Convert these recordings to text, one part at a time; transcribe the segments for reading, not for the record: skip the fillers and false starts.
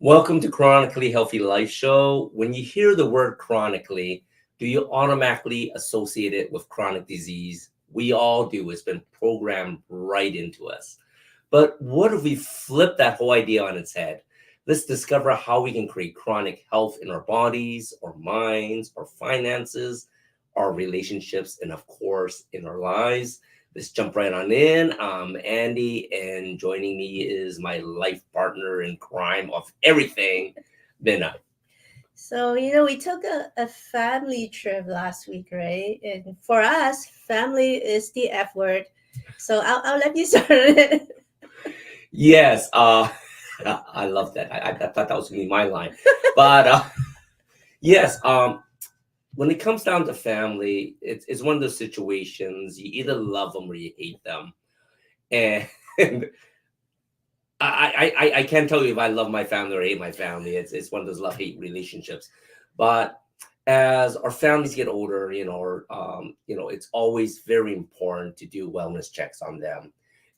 Welcome to Chronically Healthy Life Show. When you hear the word chronically, do you automatically associate it with chronic disease? We all do. It's been programmed right into us. But what if we flip that whole idea on its head? Let's discover how we can create chronic health in our bodies, our minds, our finances, our relationships, and of course, in our lives. Let's jump right on in. I'm Andy, and joining me is my life partner in crime of everything, Minna. We took a family trip last week, right? And for us, family is the F word. So I'll let you start it. Yes, I love that. I thought that was going to be my line. But yes, when it comes down to family, it's one of those situations you either love them or you hate them. And I can't tell you if I love my family or hate my family. It's one of those love hate relationships. But as our families get older, it's always very important to do wellness checks on them.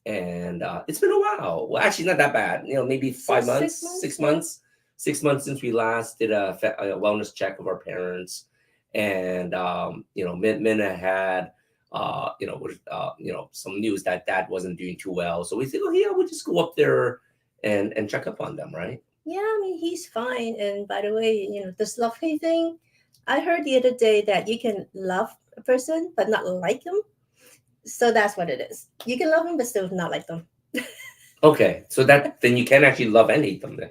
And it's been a while. Well, actually, not that bad. Maybe So 5 months, 6 months, six yeah. months, 6 months since we last did a wellness check of our parents. And Minna had some news that dad wasn't doing too well. So we said, oh yeah, we'll just go up there and check up on them, right? Yeah, I mean he's fine. And by the way, this love hate thing, I heard the other day that you can love a person but not like them. So that's what it is. You can love them but still not like them. Okay, so that then you can actually love and hate them then.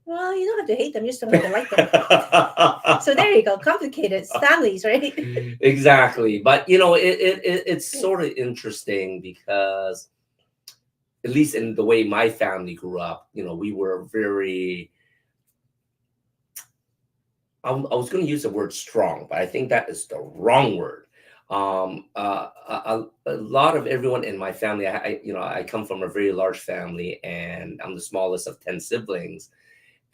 Well, you don't have to hate them, you just don't have to like them. So there you go. Complicated. It's families, right? Exactly, but it's sort of interesting because at least in the way my family grew up, we were very. I was going to use the word strong, but I think that is the wrong word. A lot of everyone in my family, I come from a very large family, and I'm the smallest of 10 siblings,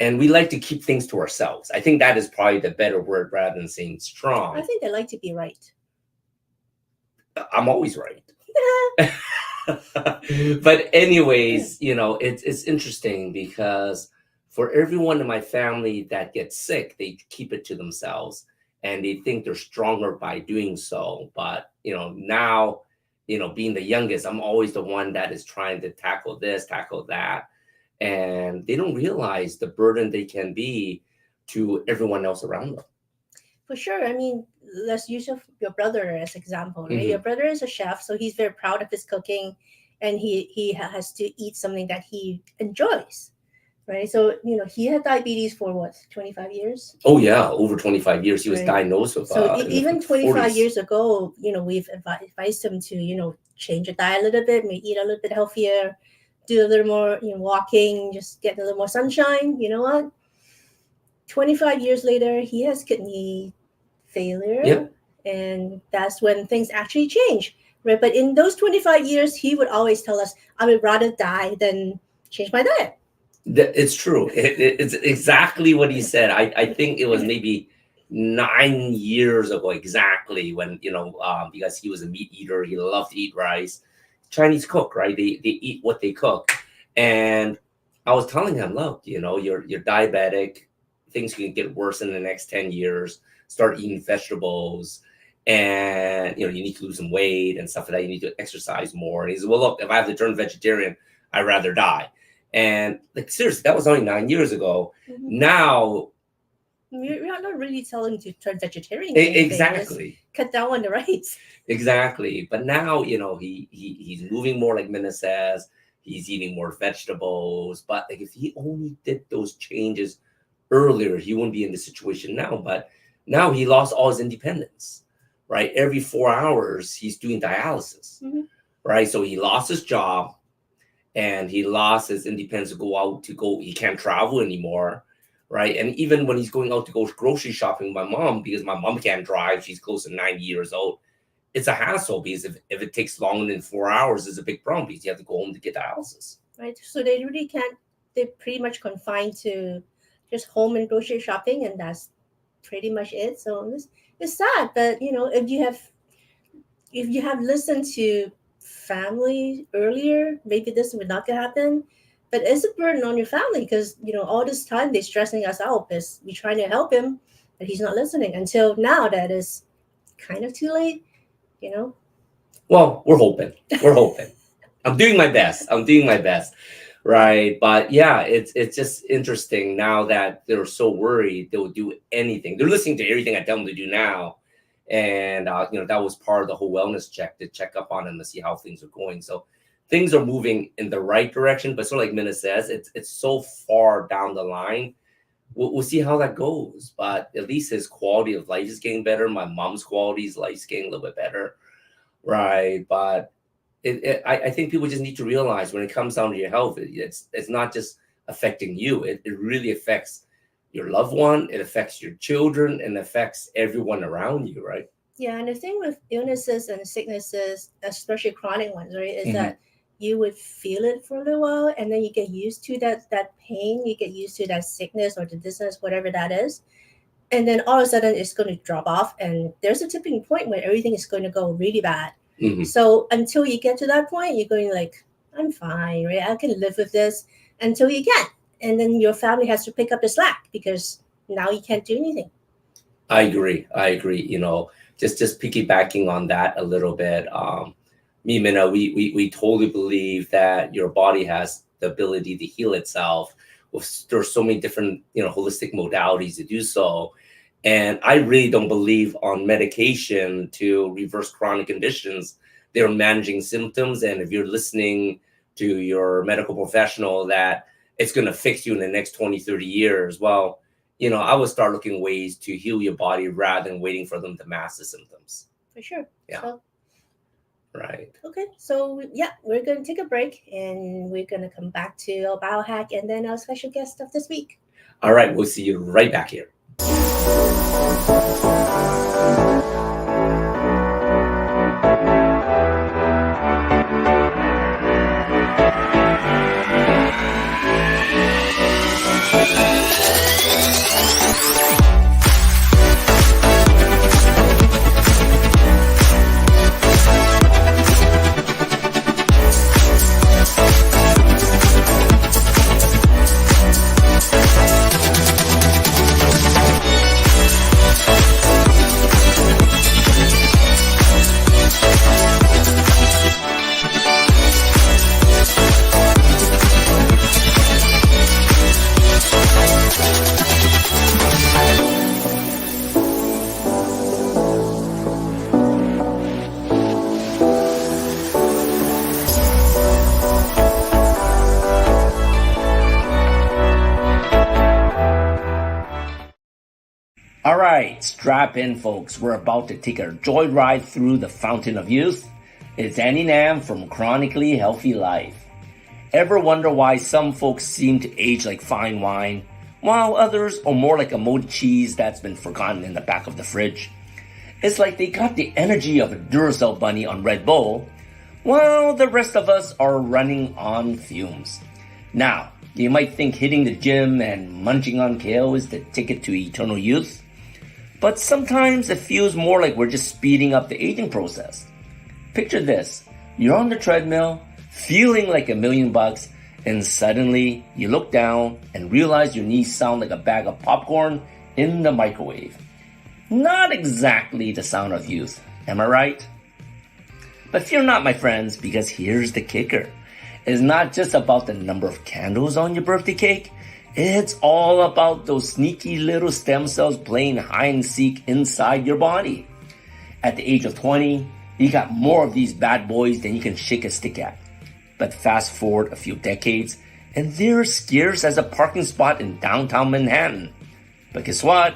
and we like to keep things to ourselves. I think that is probably the better word rather than saying I strong. think they like to be right. I'm always right. But anyways, it's interesting because for everyone in my family that gets sick, they keep it to themselves and they think they're stronger by doing so. But now, being the youngest, I'm always the one that is trying to tackle this, tackle that, and they don't realize the burden they can be to everyone else around them. For sure. I mean, let's use your brother as example, right? Your Hmm. brother is a chef, so he's very proud of his cooking, and has to eat something that he enjoys, right? So he had diabetes for what, 25 years, Oh yeah, over 25 years. He was right? diagnosed with So in the even 25 40s. years ago, we've advised him to change your diet a little bit, maybe eat a little bit healthier, do a little more walking, just get a little more sunshine. You know what? 25 years later, he has kidney failure, Yep. and that's when things actually change, right? But in those 25 years, he would always tell us, I would rather die than change my diet. It's true. It's exactly what he said. I think it was maybe 9 years ago exactly when because he was a meat eater, he loved to eat rice. Chinese cook, right? They eat what they cook, and I was telling him, look, you're diabetic. Things can get worse in the next 10 years. Start eating vegetables, and you need to lose some weight and stuff like that. You need to exercise more. And he said, well, look, if I have to turn vegetarian, I'd rather die. And like seriously, that was only 9 years ago. Mhm. Now, We're not really telling him to turn vegetarian or anything. Just exactly, cut down on the rice. exactly. But now, he's moving more like Minna says. He's eating more vegetables. But like if he only did those changes earlier, he wouldn't be in the situation now. But now he lost all his independence. Right, every 4 hours he's doing dialysis. Mhm. Right, so he lost his job and he lost his independence to go out to go. He can't travel anymore, right? And even when he's going out to go grocery shopping with my mom, because my mom can't drive, she's close to 90 years old. It's a hassle because if it takes longer than 4 hours, it's a big problem because you have to go home to get dialysis. Right? So they really can't. They're pretty much confined to just home and grocery shopping, and that's pretty much it. So it's sad, but if you have listened to family earlier, maybe this would not happen. But it's a burden on your family because, all this time they're stressing us out because we're trying to help him, but he's not listening until now that is kind of too late. Well, we're hoping. We're hoping. I'm doing my best. Right. But yeah, it's just interesting now that they're so worried they will do anything. They're listening to everything I tell them to do now. And, that was part of the whole wellness check to check up on them to see how things are going. So things are moving in the right direction. But sort of like Minna says, it's so far down the line. We'll see how that goes. But at least his quality of life is getting better. My mom's quality of life is getting a little bit better. Right. But I think people just need to realize when it comes down to your health, it's not just affecting you. It really affects your loved one. It affects your children and affects everyone around you, right? Yeah, and the thing with illnesses and sicknesses, especially chronic ones, right, is that you would feel it for a little while, and then you get used to that pain. You get used to that sickness or the dizziness, whatever that is, and then all of a sudden it's going to drop off, and there's a tipping point where everything is going to go really bad. So until you get to that point, you're going like, I'm fine, right? I can live with this until you can't. And then your family has to pick up the slack because now you can't do anything. I agree. Just piggybacking on that a little bit. Me, Minna, we totally believe that your body has the ability to heal itself. There's so many different, holistic modalities to do so. And I really don't believe on medication to reverse chronic conditions. They're managing symptoms. And if you're listening to your medical professional that it's going to fix you in the next 20, 30 years, well, I would start looking ways to heal your body rather than waiting for them to mask the symptoms. For sure. Yeah. So, right. Okay. So, yeah, we're going to take a break and we're going to come back to our biohack and then our special guest of this week. All right. We'll see you right back here. All right, strap in, folks. We're about to take a joyride through the fountain of youth. It's Annie Nam from Chronically Healthy Life. Ever wonder why some folks seem to age like fine wine, while others are more like a moldy cheese that's been forgotten in the back of the fridge? It's like they got the energy of a Duracell bunny on Red Bull, while the rest of us are running on fumes. Now, you might think hitting the gym and munching on kale is the ticket to eternal youth, but sometimes it feels more like we're just speeding up the aging process. Picture this. You're on the treadmill, feeling like $1,000,000, and suddenly you look down and realize your knees sound like a bag of popcorn in the microwave. Not exactly the sound of youth, am I right? But fear not, my friends, because here's the kicker. It's not just about the number of candles on your birthday cake. It's all about those sneaky little stem cells playing hide and seek inside your body. At the age of 20, you got more of these bad boys than you can shake a stick at. But fast forward a few decades, and they're scarce as a parking spot in downtown Manhattan. But guess what?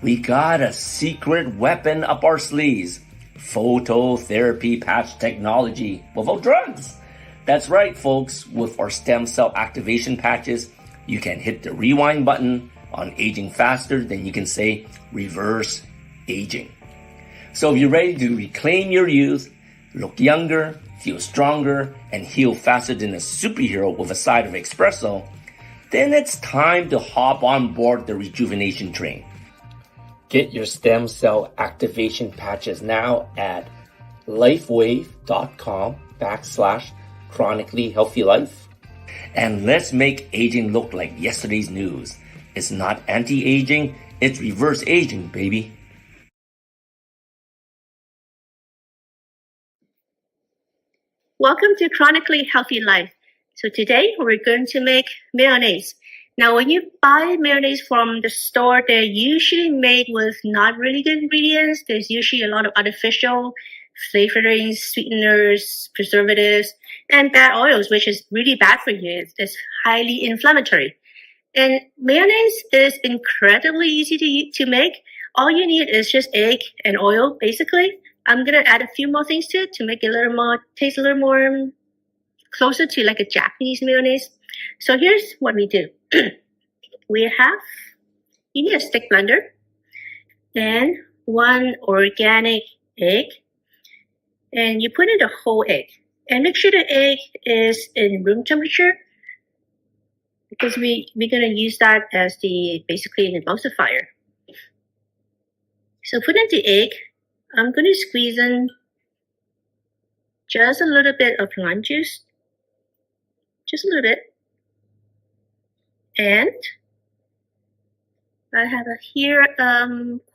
We got a secret weapon up our sleeves. Phototherapy patch technology without drugs. That's right, folks. With our stem cell activation patches, you can hit the rewind button on aging faster than you can say reverse aging. So if you're ready to reclaim your youth, look younger, feel stronger, and heal faster than a superhero with a side of espresso, then it's time to hop on board the rejuvenation train. Get your stem cell activation patches now at lifewave.com/chronically healthy life. And let's make aging look like yesterday's news. It's not anti-aging, it's reverse aging, baby. Welcome to Chronically Healthy Life. So today we're going to make mayonnaise. Now when you buy mayonnaise from the store, they're usually made with not really good ingredients. There's usually a lot of artificial flavorings, sweeteners, preservatives, and bad oils, which is really bad for you. It's highly inflammatory. And mayonnaise is incredibly easy to make. All you need is just egg and oil, basically. I'm gonna add a few more things to it to make it taste a little more closer to like a Japanese mayonnaise. So here's what we do. You need a stick blender and one organic egg, and you put in the whole egg. And make sure the egg is in room temperature because we're gonna use that as basically an emulsifier. So put in the egg. I'm going to squeeze in just a little bit of lime juice. Just a little bit. And I have here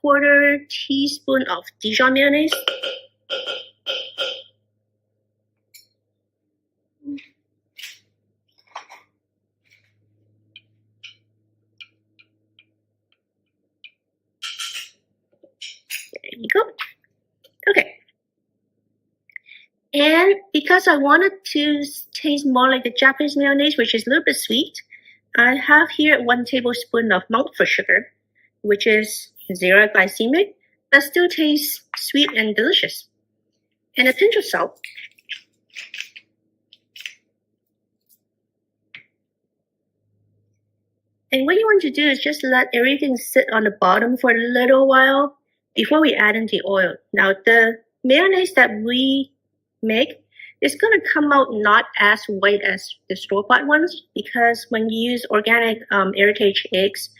quarter teaspoon of Dijon mayonnaise. There you go. Okay. And because I wanted to taste more like the Japanese mayonnaise, which is a little bit sweet, I have here 1 tablespoon of malted sugar, which is 0 glycemic, but still tastes sweet and delicious. And a pinch of salt. And what you want to do is just let everything sit on the bottom for a little while before we add in the oil. Now, the mayonnaise that we make is going to come out not as white as the store-bought ones because when you use organic heritage eggs,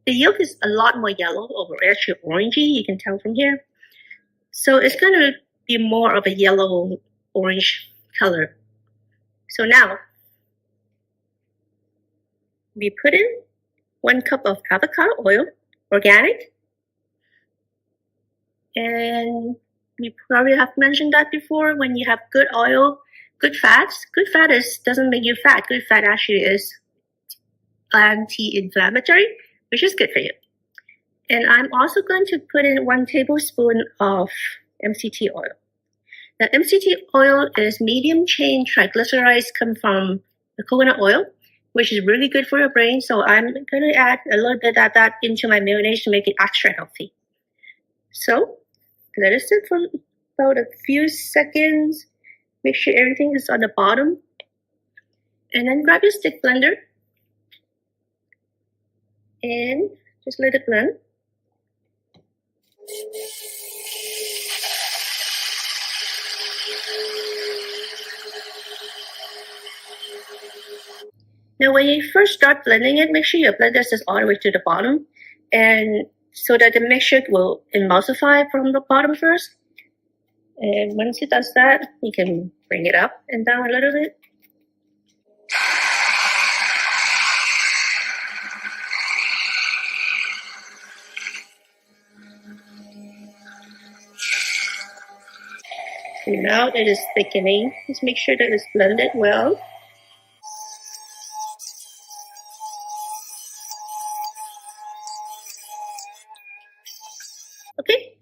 the yolk is a lot more yellow or actually orangey, you can tell from here. So it's going to be more of a yellow-orange color. So now, we put in 1 cup of avocado oil, organic. And you probably have mentioned that before. When you have good oil, good fats. Good fat doesn't make you fat. Good fat actually is anti-inflammatory, which is good for you. And I'm also going to put in 1 tablespoon of MCT oil. Now, MCT oil is medium chain triglycerides come from the coconut oil, which is really good for your brain. So I'm going to add a little bit of that into my mayonnaise to make it extra healthy. So let it sit for about a few seconds. Make sure everything is on the bottom. And then grab your stick blender and just let it blend. Now, when you first start blending it, make sure your blender is all the way to the bottom, and so that the mixture will emulsify from the bottom first. And once it does that, you can bring it up and down a little bit. And now it is thickening. Just make sure that it's blended well. Okay,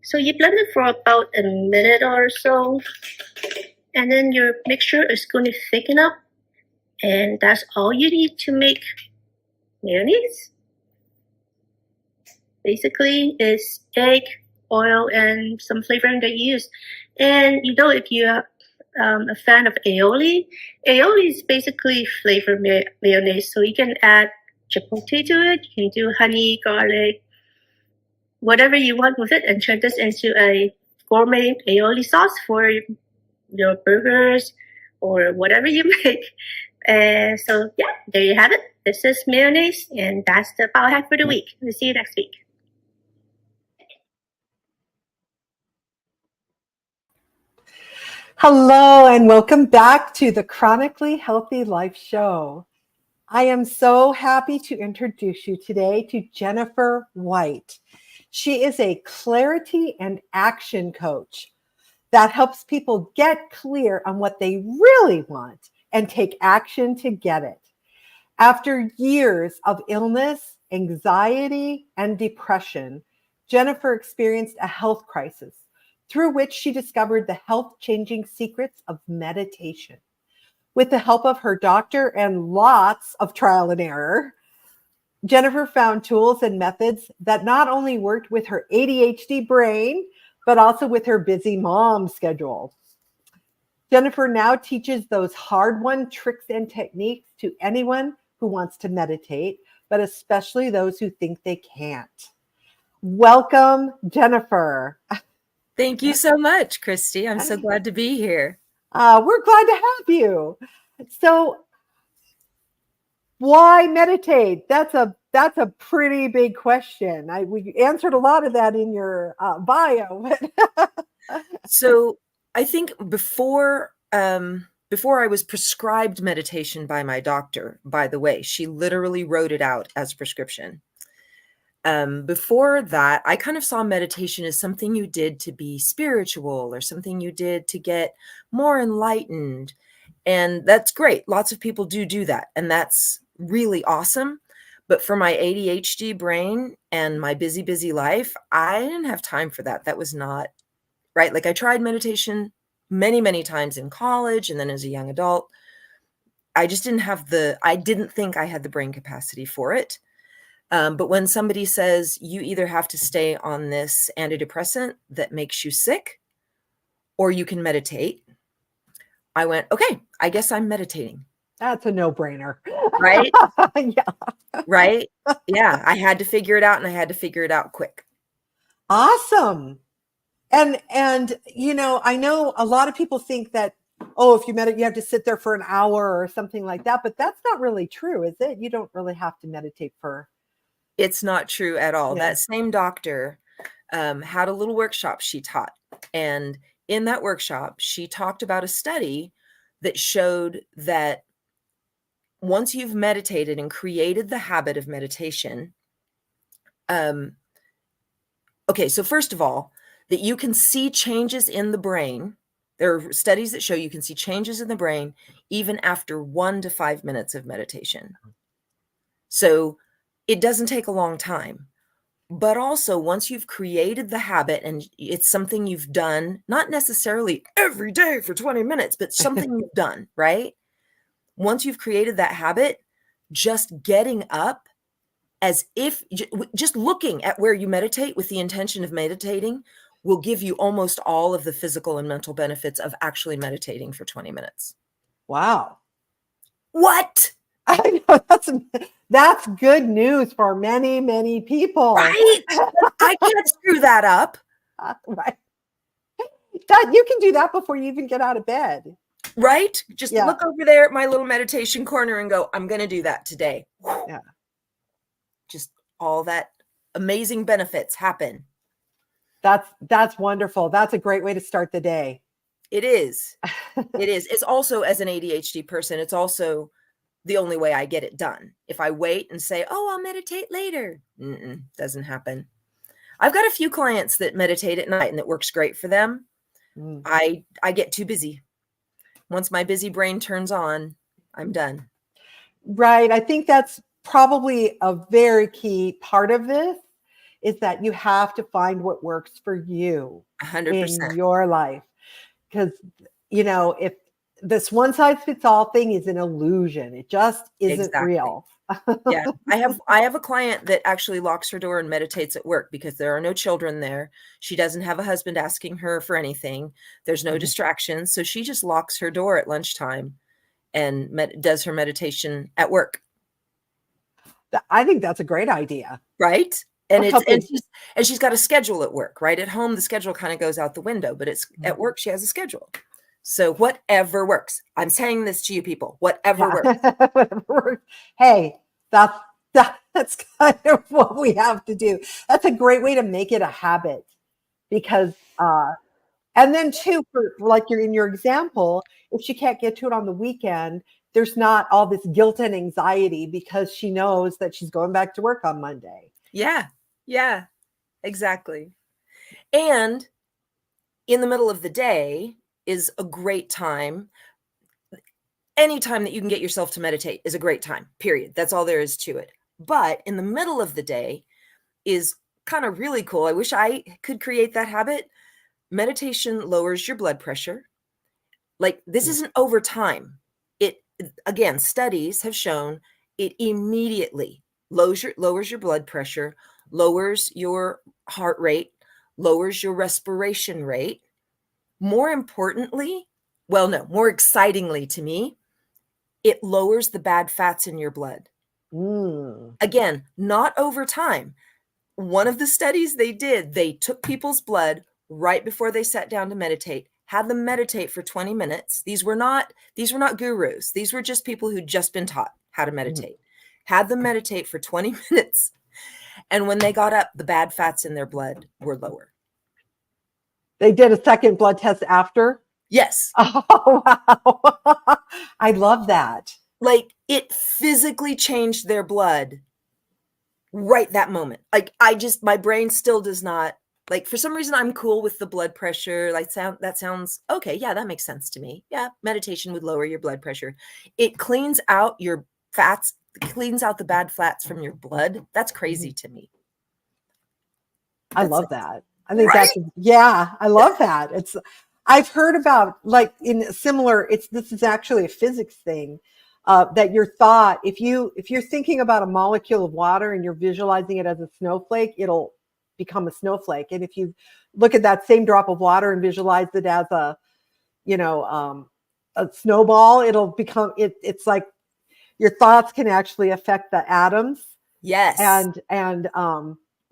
so you blend it for about a minute or so, and then your mixture is going to thicken up, and that's all you need to make mayonnaise. Basically, it's egg, oil, and some flavoring that you use. And you know, if you're a fan of aioli, aioli is basically flavored mayonnaise, so you can add chipotle to it. You can do honey, garlic, whatever you want with it, and turn this into a gourmet aioli sauce for your burgers or whatever you make. So yeah, there you have it. This is mayonnaise, and that's the power hack for the week. We'll see you next week. Hello, and welcome back to the Chronically Healthy Life Show. I am so happy to introduce you today to Jennifer White. She is a clarity and action coach that helps people get clear on what they really want and take action to get it. After years of illness, anxiety, and depression, Jennifer experienced a health crisis through which she discovered the health-changing secrets of meditation. With the help of her doctor and lots of trial and error, Jennifer found tools and methods that not only worked with her ADHD brain, but also with her busy mom schedule. Jennifer now teaches those hard-won tricks and techniques to anyone who wants to meditate, but especially those who think they can't. Welcome, Jennifer. Thank you so much, Christy. I'm so glad to be here. We're glad to have you. So, why meditate? That's a pretty big question. We answered a lot of that in your bio. So, I think before I was prescribed meditation by my doctor, by the way, she literally wrote it out as prescription. Before that, I kind of saw meditation as something you did to be spiritual or something you did to get more enlightened. And that's great. Lots of people do that. And that's really awesome. But for my ADHD brain and my busy life, I didn't have time for that. That was not right. Like I tried meditation many times in college and then as a young adult. I just I didn't think I had the brain capacity for it. But when somebody says you either have to stay on this antidepressant that makes you sick or you can meditate, I went, okay, I guess I'm meditating. That's a no-brainer. Right? Yeah. Right? Yeah. I had to figure it out and I had to figure it out quick. Awesome. And I know a lot of people think that, oh, if you meditate, you have to sit there for an hour or something like that, but that's not really true, is it? You don't really have to meditate for. It's not true at all. Yeah. That same doctor had a little workshop she taught. And in that workshop, she talked about a study that showed that once you've meditated and created the habit of meditation, okay, so first of all, that you can see changes in the brain. There are studies that show you can see changes in the brain even after 1 to 5 minutes of meditation. So it doesn't take a long time. But also, once you've created the habit and it's something you've done, not necessarily every day for 20 minutes, but something you've done, right? Once you've created that habit, just getting up as if just looking at where you meditate with the intention of meditating will give you almost all of the physical and mental benefits of actually meditating for 20 minutes. Wow. What? I know that's good news for many people. Right? I can't screw that up. Right. That you can do that before you even get out of bed. Right? Just look over there at my little meditation corner and go, I'm going to do that today. Yeah. Just all that amazing benefits happen. That's wonderful. That's a great way to start the day. It is. It is. It's also, as an ADHD person, it's also the only way I get it done. If I wait and say, oh, I'll meditate later, doesn't happen. I've got a few clients that meditate at night and it works great for them. I get too busy. Once my busy brain turns on, I'm done. Right. I think that's probably a very key part of this is that you have to find what works for you 100% in your life. Because, if this one size fits all thing is an illusion, it just isn't real. Yeah. I have a client that actually locks her door and meditates at work because there are no children there. She doesn't have a husband asking her for anything. There's no distractions. So she just locks her door at lunchtime and does her meditation at work. I think that's a great idea. Right. And she's got a schedule at work, right? At home, the schedule kind of goes out the window, but it's at work, she has a schedule. So whatever works. I'm saying this to you people, whatever works. Whatever works. Hey, that's kind of what we have to do. That's a great way to make it a habit because And then too, for like you're in your example, if she can't get to it on the weekend, there's not all this guilt and anxiety because she knows that she's going back to work on Monday. Yeah. Yeah, exactly. And in the middle of the day is a great time. Any time that you can get yourself to meditate is a great time, period. That's all there is to it. But in the middle of the day is kind of really cool. I wish I could create that habit. Meditation lowers your blood pressure. Like, this isn't over time. It, again, studies have shown it immediately lowers your blood pressure, lowers your heart rate, lowers your respiration rate. More importantly, well, no, more excitingly to me, it lowers the bad fats in your blood. Again, not over time. One of the studies they did, they took people's blood right before they sat down to meditate, had them meditate for 20 minutes. These were not gurus. These were just people who'd just been taught how to meditate. Had them meditate for 20 minutes. And when they got up, the bad fats in their blood were lower. They did a second blood test after? Yes. Oh, wow. I love that. Like, it physically changed their blood right that moment. Like, my brain still does not, like, for some reason I'm cool with the blood pressure. Like, that sounds okay. Yeah, that makes sense to me. Yeah, meditation would lower your blood pressure. It cleans out your fats, cleans out the bad fats from your blood. That's crazy to me. I love that. I think that's, yeah, I love that. I've heard about, like, in similar, this is actually a physics thing, that your thought, if you're thinking about a molecule of water and you're visualizing it as a snowflake, it'll become a snowflake. And if you look at that same drop of water and visualize it as a snowball, it'll become, it's like your thoughts can actually affect the atoms. Yes. And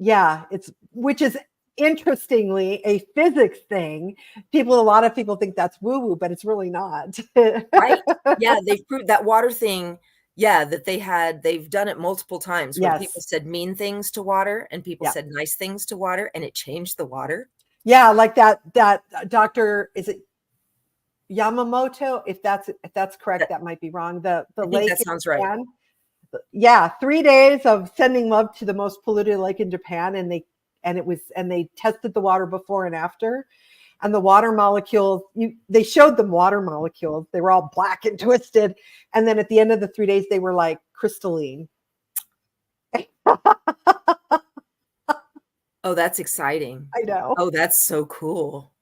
yeah, which is interestingly a physics thing. A lot of people think that's woo-woo, but it's really not. Right? Yeah, they've proved that water thing. Yeah, that they've done it multiple times where people said mean things to water and people said nice things to water, and it changed the water. Yeah, like that doctor, is it Yamamoto? If that's correct, that might be wrong. The lake, that sounds right. Yeah, 3 days of sending love to the most polluted lake in Japan, and they tested the water before and after, and the water molecules, they showed them water molecules. They were all black and twisted, and then at the end of the 3 days, they were like crystalline. Oh, that's exciting. I know. Oh, that's so cool.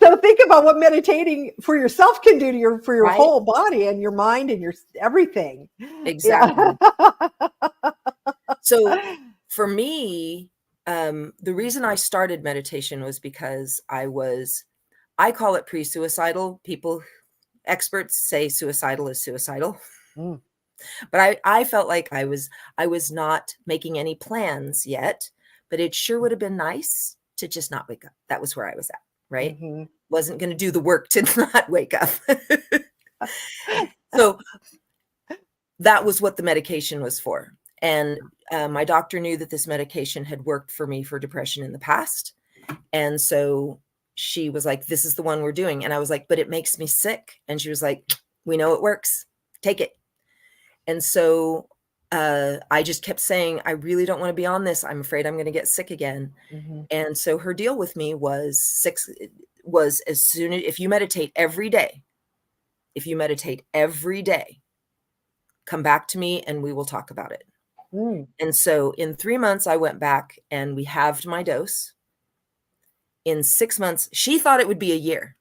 So think about what meditating for yourself can do for your Right? whole body and your mind and your everything. Exactly. So for me, the reason I started meditation was because I call it pre-suicidal. Experts say suicidal is suicidal. But I felt like I was not making any plans yet, but it sure would have been nice to just not wake up. That was where I was at, right? Wasn't going to do the work to not wake up. So that was what the medication was for. And my doctor knew that this medication had worked for me for depression in the past. And so she was like, this is the one we're doing. And I was like, but it makes me sick. And she was like, we know it works. Take it. And so I just kept saying, I really don't want to be on this. I'm afraid I'm going to get sick again. And so her deal with me was if you meditate every day, come back to me and we will talk about it. And so in 3 months, I went back and we halved my dose. In 6 months, she thought it would be a year.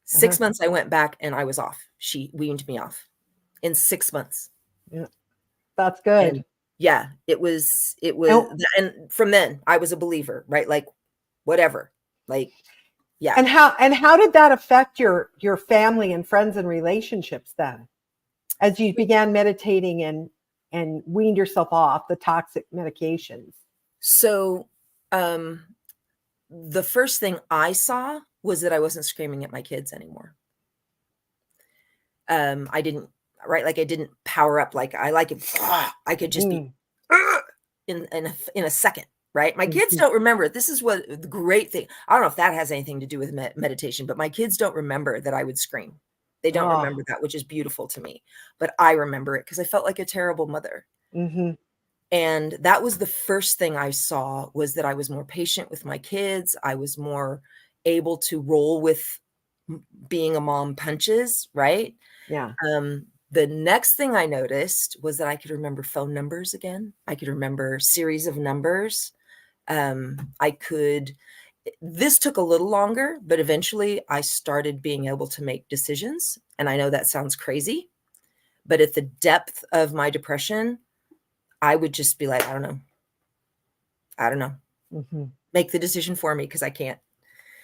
6 months, I went back and I was off. She weaned me off in 6 months. Yeah, that's good. And yeah, it was, and from then I was a believer, right? Like, whatever, like, yeah. And how did that affect your family and friends and relationships then, as you began meditating and weaned yourself off the toxic medications? So, the first thing I saw was that I wasn't screaming at my kids anymore. I didn't power up like I like it. I could just be in a second, right? My kids Mhm. don't remember it. This is what the great thing. I don't know if that has anything to do with meditation, but my kids don't remember that I would scream. They don't Oh. remember that, which is beautiful to me. But I remember it because I felt like a terrible mother. Mhm. And that was the first thing I saw, was that I was more patient with my kids. I was more able to roll with being a mom punches, right? Yeah. The next thing I noticed was that I could remember phone numbers again. I could remember series of numbers. This took a little longer, but eventually I started being able to make decisions. And I know that sounds crazy, but at the depth of my depression, I would just be like, I don't know. Mhm. Make the decision for me because I can't.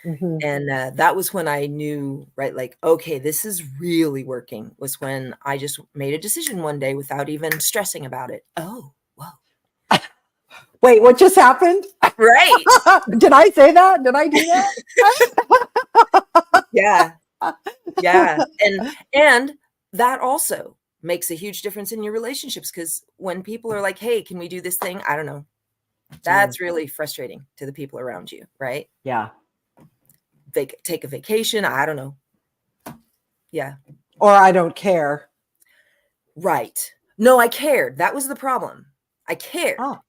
Mhm. And that was when I knew, right, like, okay, this is really working, was when I just made a decision one day without even stressing about it. Oh, whoa. Wait, what just happened? Right. Did I say that? Did I do that? Yeah. Yeah. And that also makes a huge difference in your relationships, because when people are like, hey, can we do this thing? I don't know. That's really frustrating to the people around you, right? Yeah. Take a vacation. I don't know. Yeah. Or I don't care. Right. No, I cared. That was the problem. I cared. Oh.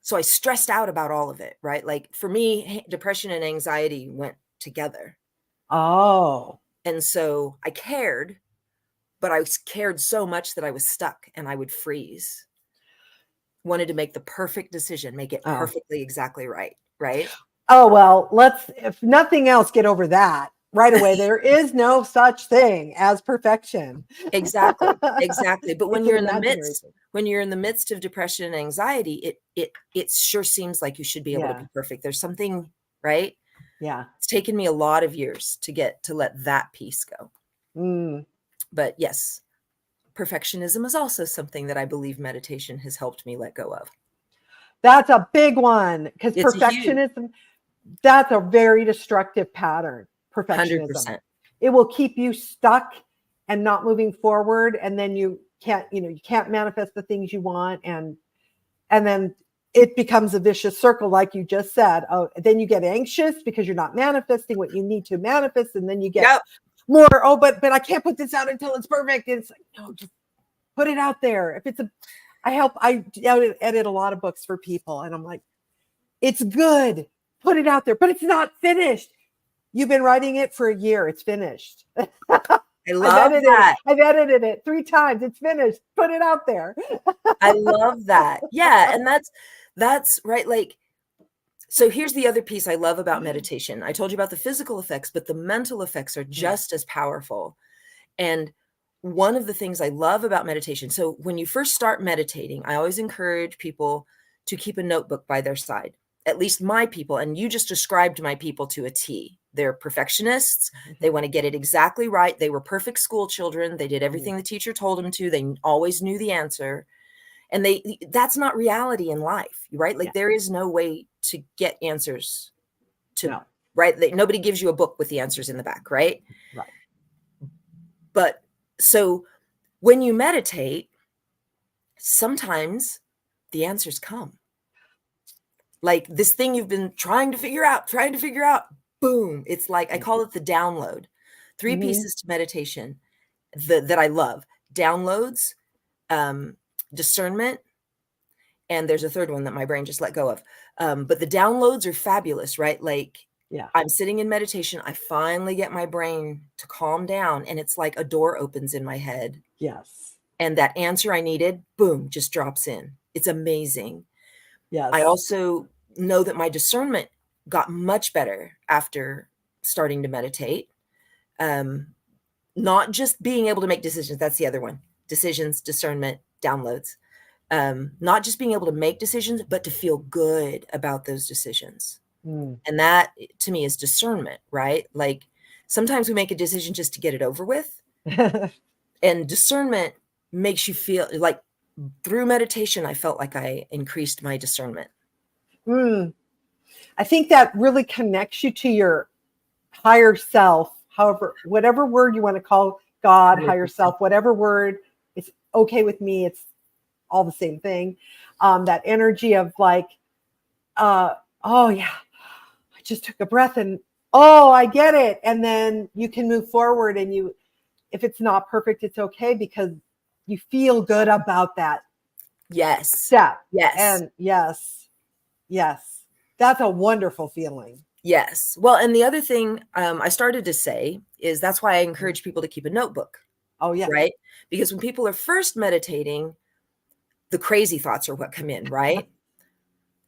So I stressed out about all of it, right? Like for me, depression and anxiety went together. Oh. And so I cared, but I cared so much that I was stuck and I would freeze. Wanted to make the perfect decision, make it Oh. perfectly exactly right, right? Oh, well, let's, if nothing else, get over that right away. There is no such thing as perfection. Exactly. But when It's you're an in the imaginary midst, thing. when you're in the midst of depression and anxiety, it sure seems like you should be able to Yeah. be perfect. There's something, right? Yeah. It's taken me a lot of years to get to let that piece go. Mm. But yes, perfectionism is also something that I believe meditation has helped me let go of. That's a big one, because It's a huge perfectionism, that's a very destructive pattern. Perfectionism. 100%. It will keep you stuck and not moving forward. And then you can't manifest the things you want. And then it becomes a vicious circle, like you just said. Oh, then you get anxious because you're not manifesting what you need to manifest. And then you get Yep. more, oh, but I can't put this out until it's perfect. And it's like, no, just put it out there. If it's I edit a lot of books for people, and I'm like, it's good. Put it out there, but it's not finished. You've been writing it for a year. It's finished. I love that. I've edited it 3 times. It's finished. Put it out there. I love that. Yeah. And that's right. Like, so here's the other piece I love about meditation. I told you about the physical effects, but the mental effects are just as powerful. And one of the things I love about meditation, so when you first start meditating, I always encourage people to keep a notebook by their side, at least my people. And you just described my people to a T. They're perfectionists. They want to get it exactly right. They were perfect school children. They did everything the teacher told them to. They always knew the answer. And that's not reality in life, right? Like there is no way to get answers to, right? Like, nobody gives you a book with the answers in the back, right? Right. But so when you meditate, sometimes the answers come. Like this thing you've been trying to figure out, boom. It's like, I call it the download. 3 pieces to meditation that I love: downloads, discernment, and there's a third one that my brain just let go of. But the downloads are fabulous, right? Like, I'm sitting in meditation. I finally get my brain to calm down, and it's like a door opens in my head. Yes. And that answer I needed, boom, just drops in. It's amazing. Yes. I also know that my discernment got much better after starting to meditate. Not just being able to make decisions. That's the other one. Decisions, discernment, downloads. Not just being able to make decisions, but to feel good about those decisions. And that, to me, is discernment, right? Like sometimes we make a decision just to get it over with. And discernment makes you feel like, through meditation, I felt like I increased my discernment. I think that really connects you to your higher self, however, whatever word you want to call God, 100%. Higher self, whatever word, it's okay with me. It's all the same thing. That energy of like, oh yeah, I just took a breath and oh, I get it. And then you can move forward, and if it's not perfect, it's okay, because you feel good about that Yes. step. Yes. And yes, that's a wonderful feeling. Yes. Well, and the other thing I started to say is that's why I encourage people to keep a notebook. Oh yeah. Right. Because when people are first meditating, the crazy thoughts are what come in. Right.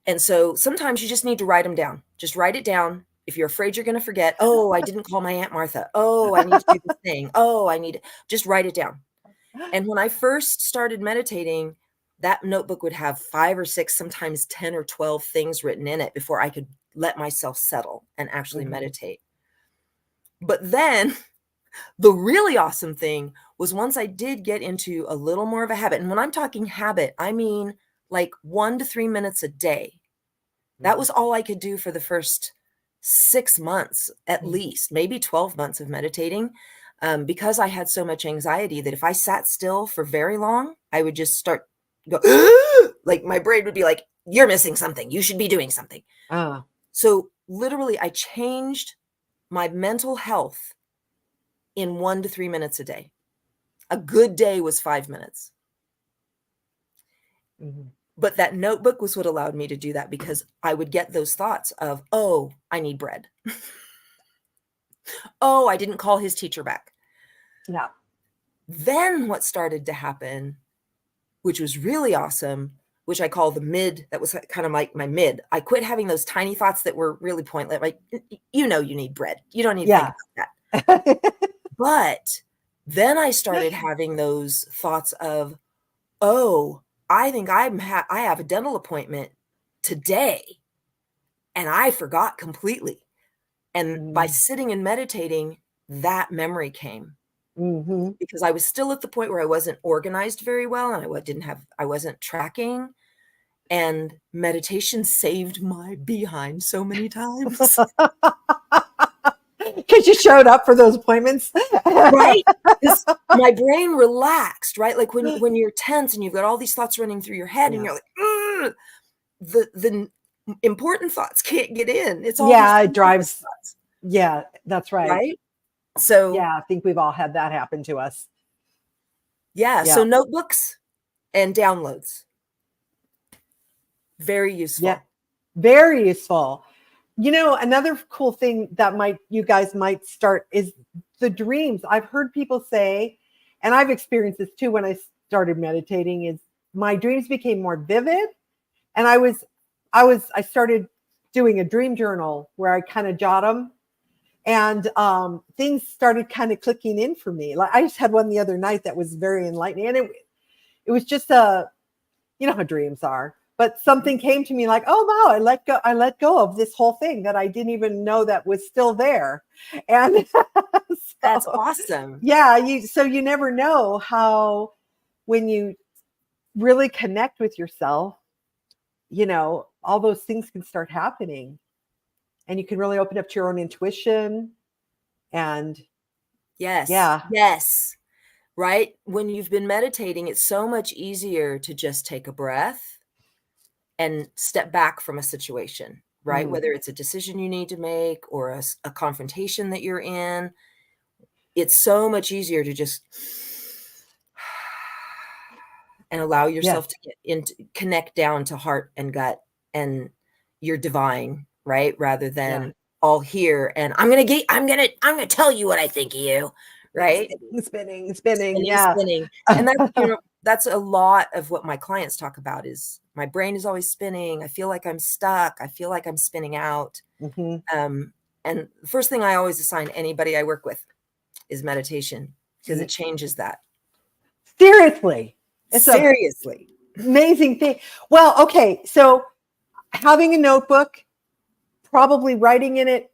And so sometimes you just need to write them down. Just write it down. If you're afraid you're going to forget, oh, I didn't call my Aunt Martha. Oh, I need to do this thing. Oh, just write it down. And when I first started meditating, that notebook would have 5 or 6, sometimes 10 or 12 things written in it before I could let myself settle and actually meditate. But then the really awesome thing was once I did get into a little more of a habit. And when I'm talking habit, I mean like 1 to 3 minutes a day. That was all I could do for the first 6 months, at least, maybe 12 months of meditating, because I had so much anxiety that if I sat still for very long, I would just start go, like my brain would be like, you're missing something. You should be doing something. So literally, I changed my mental health in 1 to 3 minutes a day. A good day was 5 minutes. But that notebook was what allowed me to do that, because I would get those thoughts of, oh, I need bread. Oh, I didn't call his teacher back. Yeah. Then what started to happen, which was really awesome, which I call the mid, that was kind of like my mid. I quit having those tiny thoughts that were really pointless. Like, you need bread. You don't need to think about that. But then I started having those thoughts of, oh, I think I have a dental appointment today, and I forgot completely. And by sitting and meditating, that memory came, because I was still at the point where I wasn't organized very well, and I wasn't tracking. And meditation saved my behind so many times. Because you showed up for those appointments. Right? My brain relaxed, right? Like when you're tense and you've got all these thoughts running through your head, and you're like, the important thoughts can't get in. It's all it drives thoughts. Yeah, that's right. Right? So yeah, I think we've all had that happen to us. Yeah. So notebooks and downloads. Very useful. Yeah, very useful. Another cool thing that you guys might start is the dreams. I've heard people say, and I've experienced this too when I started meditating, is my dreams became more vivid. And I started doing a dream journal where I kind of jot them, and things started kind of clicking in for me. Like I just had one the other night that was very enlightening, and it was just how dreams are. But something came to me like, oh wow, I let go of this whole thing that I didn't even know that was still there. And that's awesome. Yeah, so you never know how, when you really connect with yourself, all those things can start happening, and you can really open up to your own intuition. And yes, right? When you've been meditating, it's so much easier to just take a breath and step back from a situation, right? Whether it's a decision you need to make or a confrontation that you're in, it's so much easier to just and allow yourself to connect down to heart and gut and your divine, right? Rather than all here and I'm gonna tell you what I think of you, right? Spinning. And that's a lot of what my clients talk about is my brain is always spinning. I feel like I'm stuck. I feel like I'm spinning out. And the first thing I always assign anybody I work with is meditation, because it changes that. Seriously. Seriously. Amazing thing. Well, okay. So having a notebook, probably writing in it,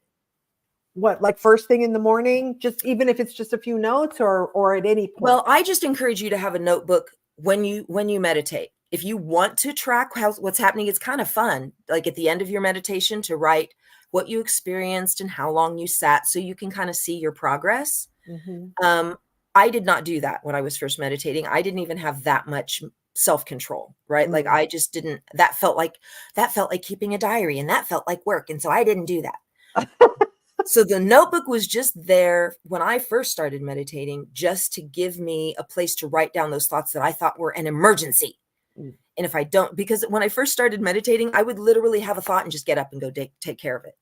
like first thing in the morning, just even if it's just a few notes or at any point? Well, I just encourage you to have a notebook when you meditate. If you want to track what's happening, it's kind of fun. Like at the end of your meditation to write what you experienced and how long you sat, so you can kind of see your progress. I did not do that when I was first meditating. I didn't even have that much self-control, right? Like I just didn't, that felt like keeping a diary, and that felt like work. And so I didn't do that. So the notebook was just there when I first started meditating, just to give me a place to write down those thoughts that I thought were an emergency. And if I don't, because when I first started meditating, I would literally have a thought and just get up and go take care of it.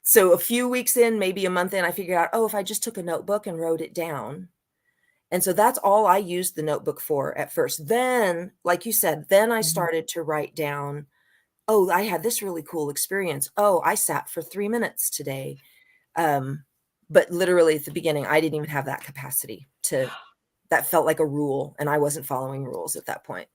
So a few weeks in, maybe a month in, I figured out, oh, if I just took a notebook and wrote it down. And so that's all I used the notebook for at first. Then, like you said, then I started to write down, oh, I had this really cool experience. Oh, I sat for 3 minutes today. But literally at the beginning, I didn't even have that capacity that felt like a rule, and I wasn't following rules at that point.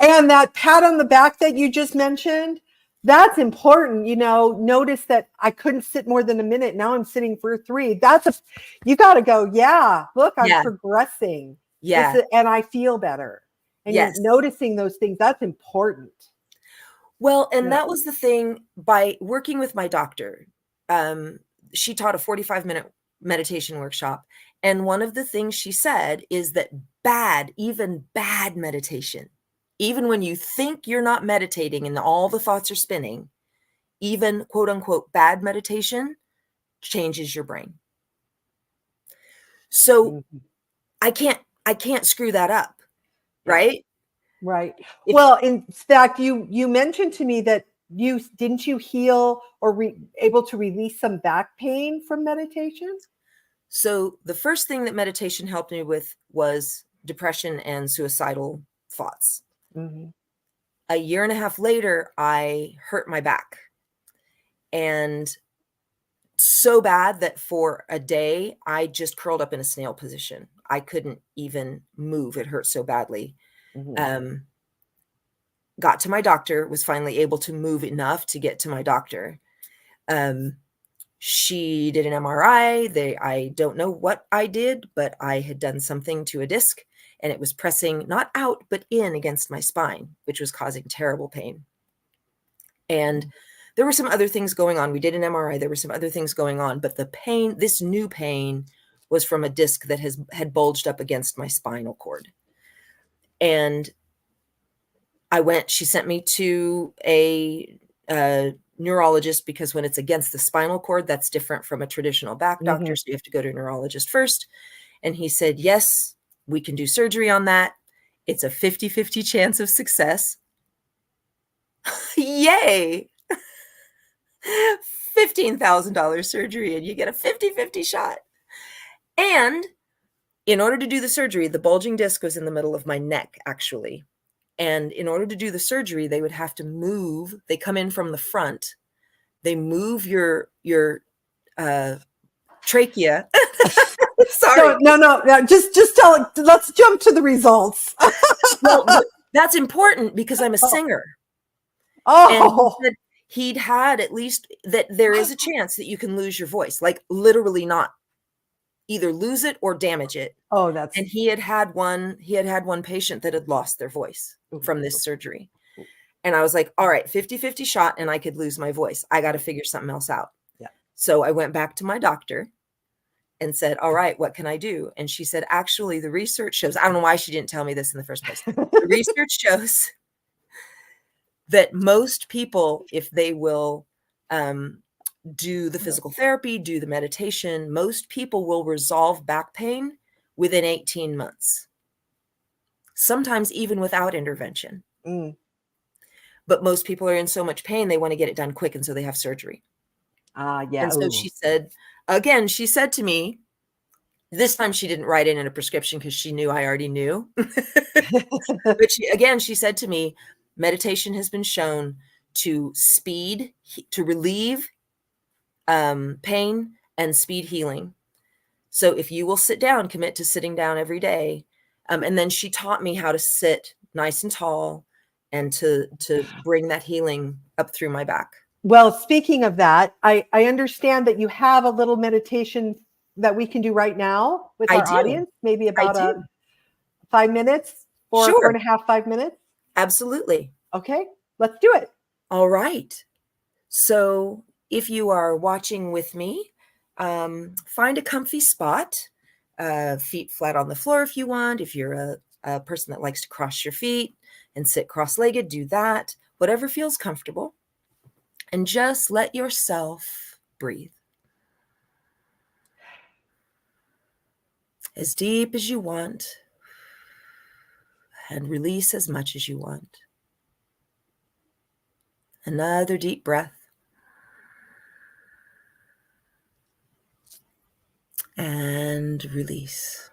And that pat on the back that you just mentioned, that's important. Notice that I couldn't sit more than a minute. Now I'm sitting for 3. You got to go, yeah, look, I'm progressing. Yeah. And I feel better. And you're noticing those things. That's important. Well, and that was the thing, by working with my doctor. She taught a 45-minute meditation workshop. And one of the things she said is that even bad meditation, even when you think you're not meditating and all the thoughts are spinning, even quote unquote bad meditation changes your brain. So I can't screw that up. Right? Right. Well, in fact, you mentioned to me that you heal or able to release some back pain from meditation? So the first thing that meditation helped me with was depression and suicidal thoughts. A year and a half later, I hurt my back, and so bad that for a day, I just curled up in a snail position. I couldn't even move. It hurt so badly. Got to my doctor, was finally able to move enough to get to my doctor. She did an MRI. I don't know what I did, but I had done something to a disc, and it was pressing not out, but in against my spine, which was causing terrible pain. And there were some other things going on. We did an MRI. There were some other things going on, but the pain, this new pain, was from a disc that had bulged up against my spinal cord. And she sent me to a neurologist, because when it's against the spinal cord, that's different from a traditional back doctor. So you have to go to a neurologist first. And he said, yes, we can do surgery on that. It's a 50-50 chance of success. Yay. $15,000 surgery, and you get a 50-50 shot. And in order to do the surgery, the bulging disc was in the middle of my neck, actually. And in order to do the surgery, they would have to move. They come in from the front. They move your trachea. Sorry. No. Just tell it. Let's jump to the results. Well, that's important because I'm a singer. Oh. And he'd had at least that there is a chance that you can lose your voice, like literally not either lose it or damage it. Oh, and he had one patient that had lost their voice from this surgery. And I was like, all right, 50-50 shot, and I could lose my voice. I got to figure something else out. Yeah. So I went back to my doctor and said, all right, what can I do? And she said, actually, the research shows, I don't know why she didn't tell me this in the first place. The research shows that most people, if they will do the physical therapy, do the meditation, most people will resolve back pain within 18 months, sometimes even without intervention. But most people are in so much pain, they want to get it done quick, and so they have surgery. Yeah. And so she said to me, this time she didn't write it in a prescription because she knew I already knew. But she said to me, meditation has been shown to relieve pain and speed healing. So if you will sit down, commit to sitting down every day. And then she taught me how to sit nice and tall and to bring that healing up through my back. Well, speaking of that, I understand that you have a little meditation that we can do right now with our audience, maybe about 5 minutes, 4.5, 5 minutes. Absolutely. Okay, let's do it. All right. So if you are watching with me, Find a comfy spot, feet flat on the floor if you want. If you're a person that likes to cross your feet and sit cross-legged, do that. Whatever feels comfortable. And just let yourself breathe. As deep as you want, and release as much as you want. Another deep breath. And release.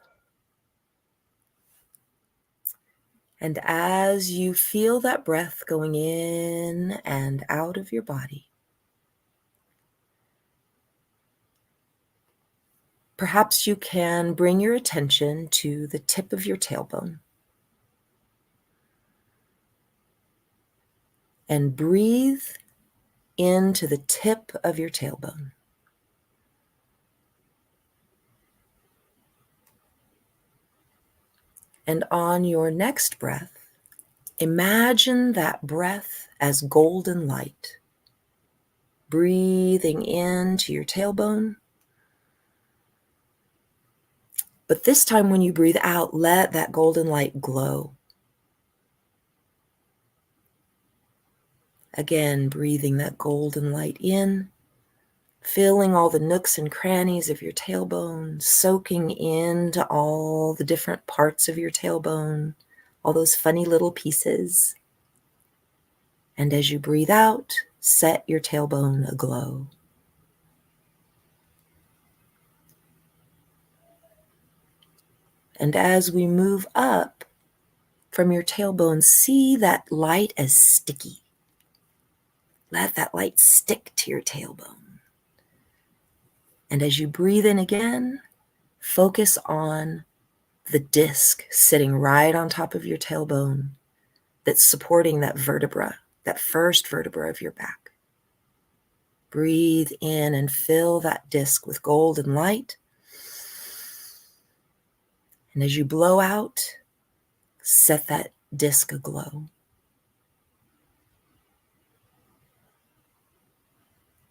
And as you feel that breath going in and out of your body, perhaps you can bring your attention to the tip of your tailbone and breathe into the tip of your tailbone. And on your next breath, imagine that breath as golden light, breathing into your tailbone. But this time when you breathe out, let that golden light glow. Again, breathing that golden light in, filling all the nooks and crannies of your tailbone, soaking into all the different parts of your tailbone, all those funny little pieces. And as you breathe out, set your tailbone aglow. And as we move up from your tailbone, see that light as sticky. Let that light stick to your tailbone. And as you breathe in again, focus on the disc sitting right on top of your tailbone that's supporting that vertebra, that first vertebra of your back. Breathe in and fill that disc with golden light. And as you blow out, set that disc aglow.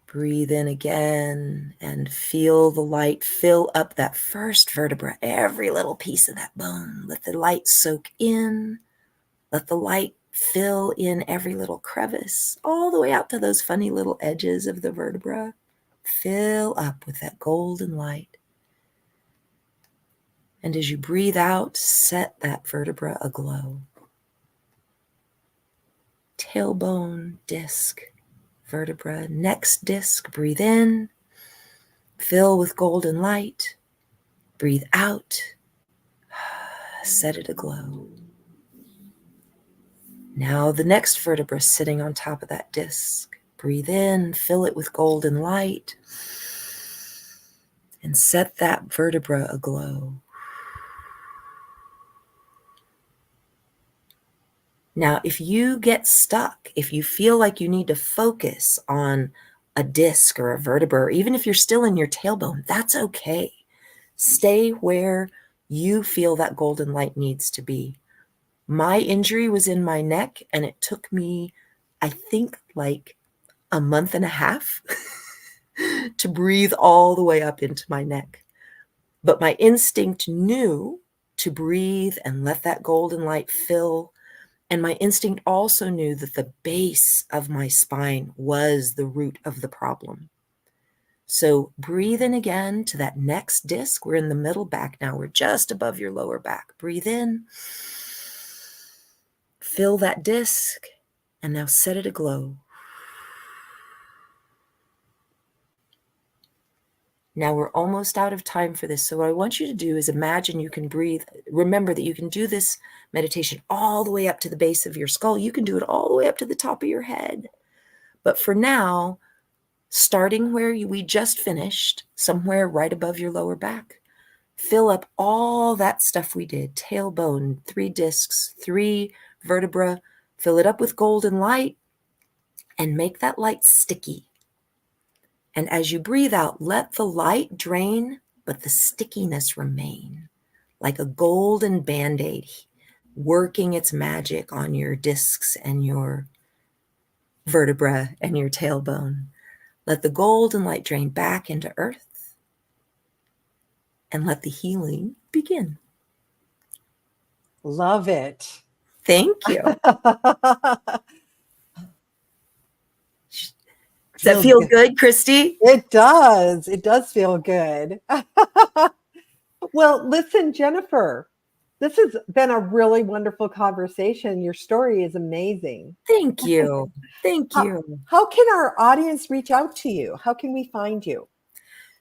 Breathe in again and feel the light fill up that first vertebra, every little piece of that bone. Let the light soak in. Let the light fill in every little crevice, all the way out to those funny little edges of the vertebra. Fill up with that golden light. And as you breathe out, set that vertebra aglow. Tailbone, disc, vertebra, next disc, breathe in, fill with golden light, breathe out, set it aglow. Now the next vertebra sitting on top of that disc, breathe in, fill it with golden light, and set that vertebra aglow. Now, if you get stuck, if you feel like you need to focus on a disc or a vertebra, or even if you're still in your tailbone, that's okay. Stay where you feel that golden light needs to be. My injury was in my neck, and it took me, I think, like a month and a half to breathe all the way up into my neck. But my instinct knew to breathe and let that golden light fill. And my instinct also knew that the base of my spine was the root of the problem. So breathe in again to that next disc. We're in the middle back now. We're just above your lower back. Breathe in. Fill that disc. And now set it aglow. Now we're almost out of time for this. So what I want you to do is imagine you can breathe. Remember that you can do this meditation all the way up to the base of your skull. You can do it all the way up to the top of your head. But for now, starting where we just finished, somewhere right above your lower back, fill up all that stuff we did. Tailbone, 3 discs, 3 vertebra. Fill it up with golden light and make that light sticky. And as you breathe out, let the light drain, but the stickiness remain, like a golden Band-Aid working its magic on your discs and your vertebra and your tailbone. Let the golden light drain back into earth, and let the healing begin. Love it. Thank you. Does that feel good, Christy? It does. It does feel good. Well, listen, Jennifer, this has been a really wonderful conversation. Your story is amazing. Thank you. Thank you. How can our audience reach out to you? How can we find you?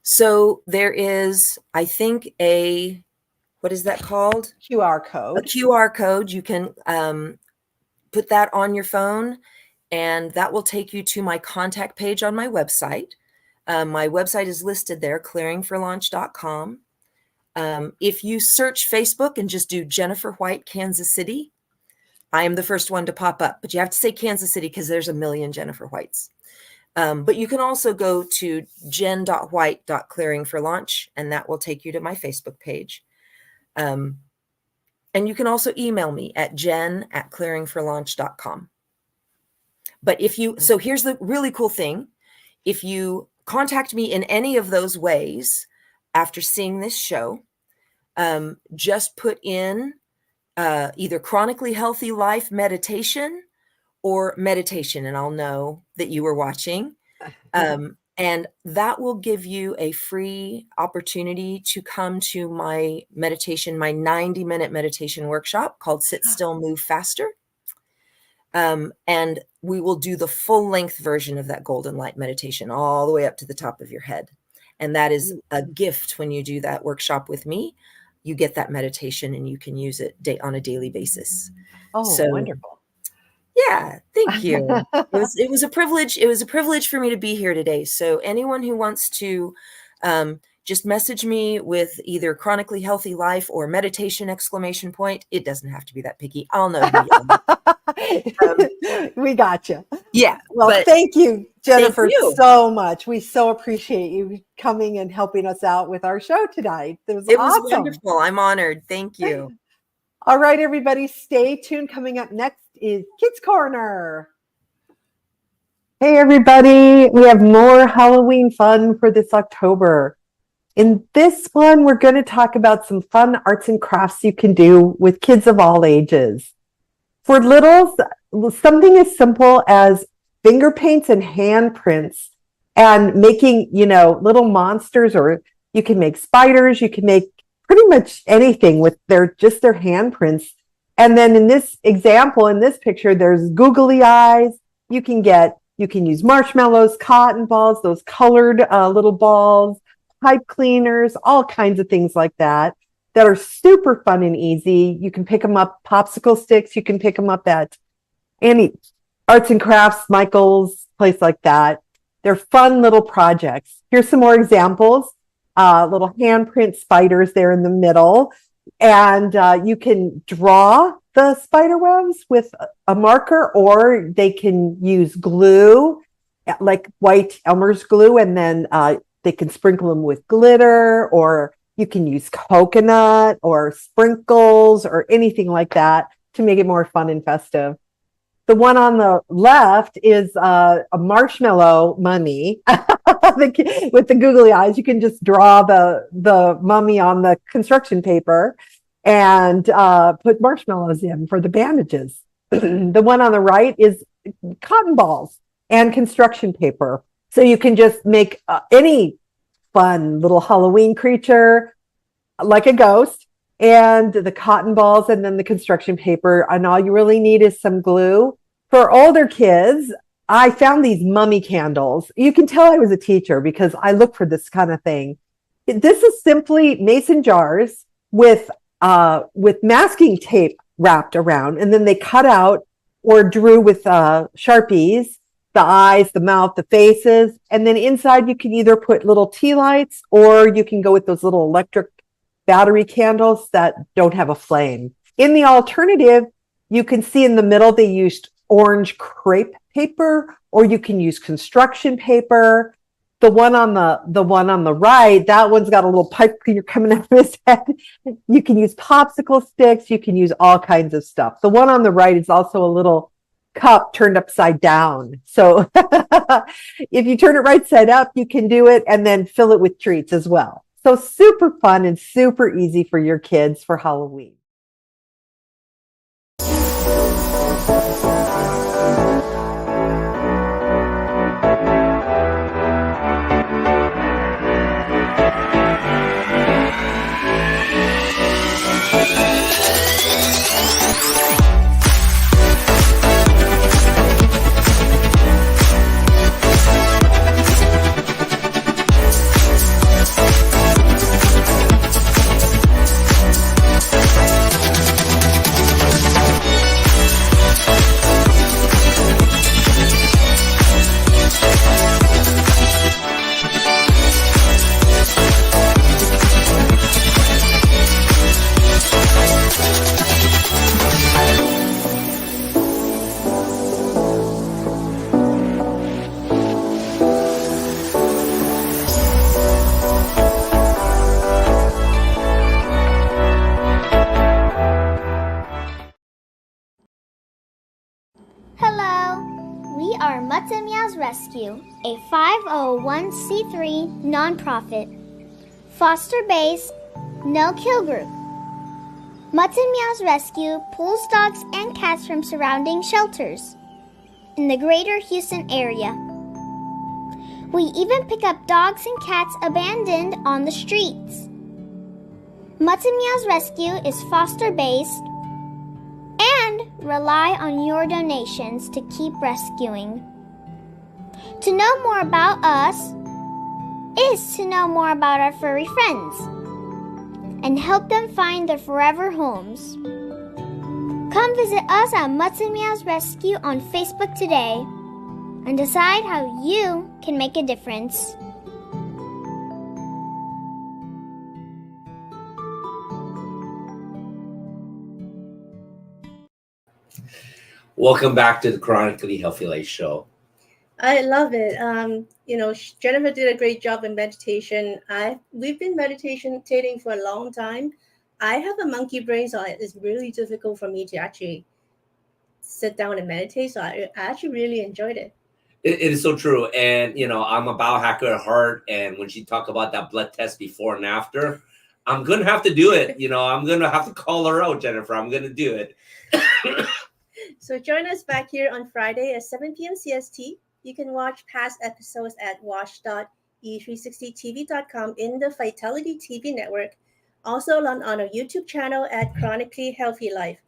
So there is, I think, what is that called? QR code. A QR code. You can put that on your phone, and that will take you to my contact page on my website. My website is listed there, clearingforlaunch.com. If you search Facebook and just do Jennifer White, Kansas City, I am the first one to pop up, but you have to say Kansas City because there's a million Jennifer Whites. But you can also go to jen.white.clearingforlaunch, and that will take you to my Facebook page. And you can also email me at jen@clearingforlaunch.com. But so here's the really cool thing. If you contact me in any of those ways after seeing this show, just put in either Chronically Healthy Life meditation or meditation, and I'll know that you were watching. And that will give you a free opportunity to come to my meditation, my 90-minute meditation workshop called Sit Still, Move Faster. And we will do the full length version of that golden light meditation all the way up to the top of your head. And that is a gift when you do that workshop with me. You get that meditation and you can use it on a daily basis. Oh, so wonderful. Yeah, thank you. It was a privilege. It was a privilege for me to be here today. So anyone who wants to just message me with either Chronically Healthy Life or meditation ! It doesn't have to be that picky. I'll know who you are. We got you. Yeah. Well, thank you, Jennifer, thank you. so much. We so appreciate you coming and helping us out with our show tonight. It was awesome. Wonderful. I'm honored. Thank you. All right, everybody, stay tuned. Coming up next is Kids Corner. Hey, everybody. We have more Halloween fun for this October. In this one, we're going to talk about some fun arts and crafts you can do with kids of all ages. For littles, something as simple as finger paints and handprints and making, little monsters, or you can make spiders, you can make pretty much anything with their handprints. And then in this example, in this picture, there's googly eyes. You can use marshmallows, cotton balls, those colored little balls, pipe cleaners, all kinds of things like that are super fun and easy. You can pick them up, popsicle sticks. You can pick them up at any arts and crafts, Michael's, place like that. They're fun little projects. Here's some more examples. Little handprint spiders there in the middle. And you can draw the spider webs with a marker, or they can use glue, like white Elmer's glue, and then they can sprinkle them with glitter, or you can use coconut or sprinkles or anything like that to make it more fun and festive. The one on the left is a marshmallow mummy with the googly eyes. You can just draw the mummy on the construction paper and put marshmallows in for the bandages. The one on the right is cotton balls and construction paper. So you can just make any fun little Halloween creature like a ghost, and the cotton balls, and then the construction paper. And all you really need is some glue. For older kids, I found these mummy candles. You can tell I was a teacher because I look for this kind of thing. This is simply mason jars with masking tape wrapped around, and then they cut out or drew with Sharpies the eyes, the mouth, the faces, and then inside you can either put little tea lights, or you can go with those little electric battery candles that don't have a flame. In the alternative, you can see in the middle they used orange crepe paper, or you can use construction paper. The one on the right, that one's got a little pipe cleaner coming out of his head. You can use popsicle sticks. You can use all kinds of stuff. The one on the right is also a little cup turned upside down. So if you turn it right side up, you can do it and then fill it with treats as well. So super fun and super easy for your kids for Halloween. Hello, we are Mutts and Meows Rescue, a 501c3 nonprofit, foster-based, no-kill group. Mutts and Meows Rescue pulls dogs and cats from surrounding shelters in the greater Houston area. We even pick up dogs and cats abandoned on the streets. Mutts and Meows Rescue is foster-based and rely on your donations to keep rescuing. To know more about us is to know more about our furry friends and help them find their forever homes. Come visit us at Mutts and Meows Rescue on Facebook today and decide how you can make a difference. Welcome back to the Chronically Healthy Life Show. I love it. Jennifer did a great job in meditation. We've been meditating for a long time. I have a monkey brain, so it's really difficult for me to actually sit down and meditate. So I actually really enjoyed it. It is so true. And, I'm a biohacker at heart. And when she talked about that blood test before and after, I'm going to have to do it. I'm going to have to call her out, Jennifer. I'm going to do it. So join us back here on Friday at 7 p.m. CST. You can watch past episodes at watch.e360tv.com in the Vitality TV network. Also on our YouTube channel at Chronically Healthy Life.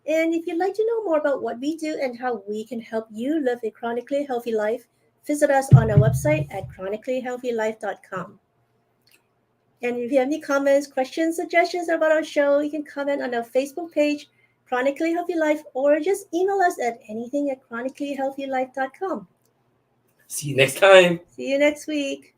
And if you'd like to know more about what we do and how we can help you live a chronically healthy life, visit us on our website at chronicallyhealthylife.com. And if you have any comments, questions, suggestions about our show, you can comment on our Facebook page, Chronically Healthy Life, or just email us at anything@chronicallyhealthylife.com. See you next time. See you next week.